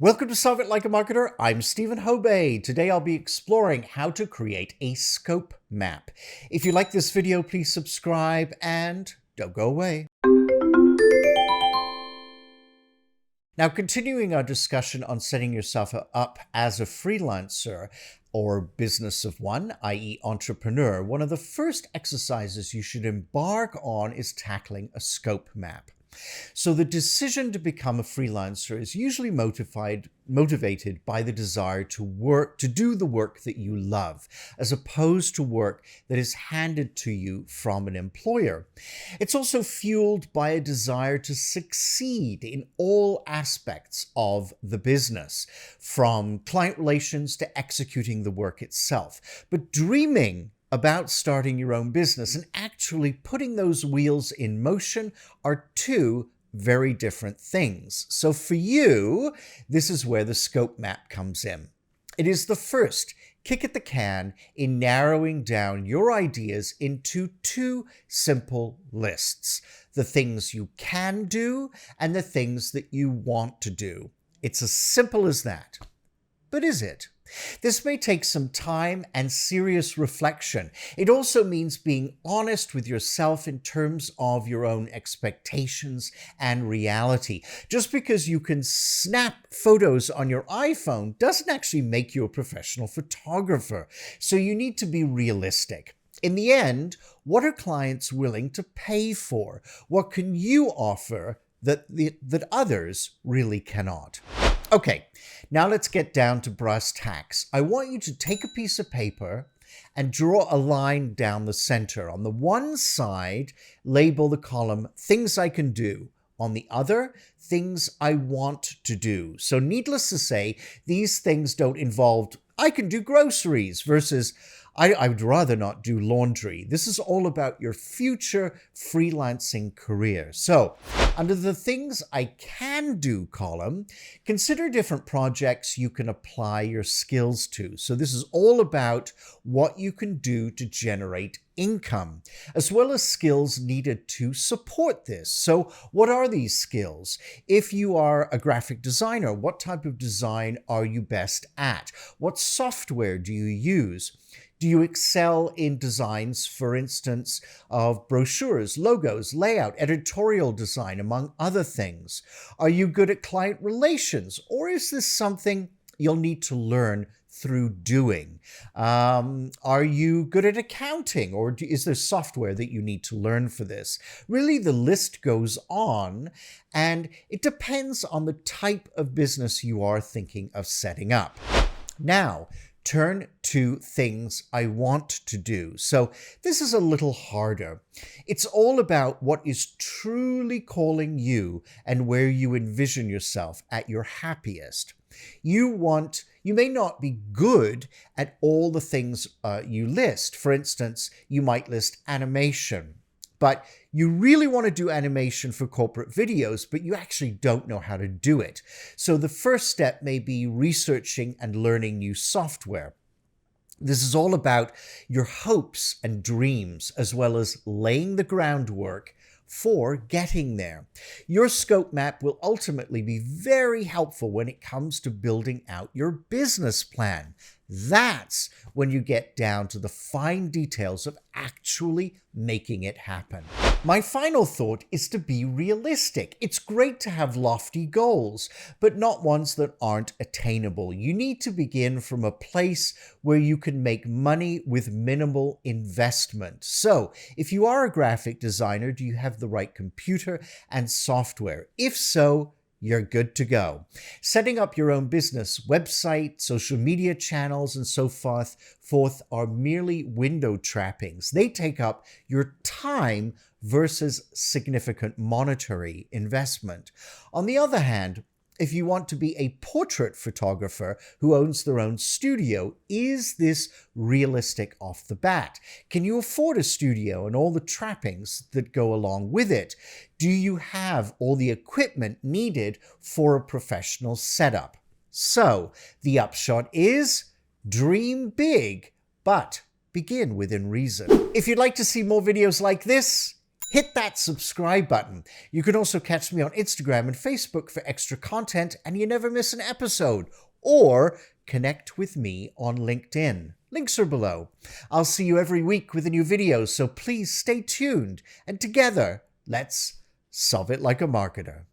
Welcome to Solve It Like a Marketer. I'm Stephen Hobay. Today I'll be exploring how to create a scope map. If you like this video, please subscribe and don't go away. Now, continuing our discussion on setting yourself up as a freelancer or business of one, i.e. entrepreneur, one of the first exercises you should embark on is tackling a scope map. So the decision to become a freelancer is usually motivated by the desire to do the work that you love, as opposed to work that is handed to you from an employer. It's also fueled by a desire to succeed in all aspects of the business, from client relations to executing the work itself. But dreaming about starting your own business and actually putting those wheels in motion are two very different things. So for you, this is where the scope map comes in. It is the first kick at the can in narrowing down your ideas into two simple lists: the things you can do and the things that you want to do. It's as simple as that. But is it? This may take some time and serious reflection. It also means being honest with yourself in terms of your own expectations and reality. Just because you can snap photos on your iPhone doesn't actually make you a professional photographer. So you need to be realistic. In the end, what are clients willing to pay for? What can you offer that others really cannot? Okay, now let's get down to brass tacks. I want you to take a piece of paper and draw a line down the center. On the one side, label the column "Things I Can Do." On the other, "Things I Want to Do." So needless to say, these things don't involve "I can do groceries" versus I would rather not do laundry. This is all about your future freelancing career. So, under the "Things I Can Do" column, consider different projects you can apply your skills to. So this is all about what you can do to generate income, as well as skills needed to support this. So what are these skills? If you are a graphic designer, what type of design are you best at? What software do you use? Do you excel in designs, for instance, of brochures, logos, layout, editorial design, among other things? Are you good at client relations, or is this something you'll need to learn through doing? Are you good at accounting, or is there software that you need to learn for this? Really, the list goes on, and it depends on the type of business you are thinking of setting up. Now, turn to "Things I Want to Do." So this is a little harder. It's all about what is truly calling you and where you envision yourself at your happiest. You may not be good at all the things you list. For instance, you might list animation, but you really want to do animation for corporate videos, but you actually don't know how to do it. So the first step may be researching and learning new software. This is all about your hopes and dreams, as well as laying the groundwork for getting there. Your scope map will ultimately be very helpful when it comes to building out your business plan. That's when you get down to the fine details of actually making it happen. My final thought is to be realistic. It's great to have lofty goals, but not ones that aren't attainable. You need to begin from a place where you can make money with minimal investment. So, if you are a graphic designer, do you have the right computer and software? If so, you're good to go. Setting up your own business, website, social media channels, and so forth are merely window trappings. They take up your time versus significant monetary investment. On the other hand, if you want to be a portrait photographer who owns their own studio, is this realistic off the bat? Can you afford a studio and all the trappings that go along with it? Do you have all the equipment needed for a professional setup? So, the upshot is dream big, but begin within reason. If you'd like to see more videos like this, Hit that subscribe button. You can also catch me on Instagram and Facebook for extra content and you never miss an episode. Or connect with me on LinkedIn. Links are below. I'll see you every week with a new video, so please stay tuned. And together, let's solve it like a marketer.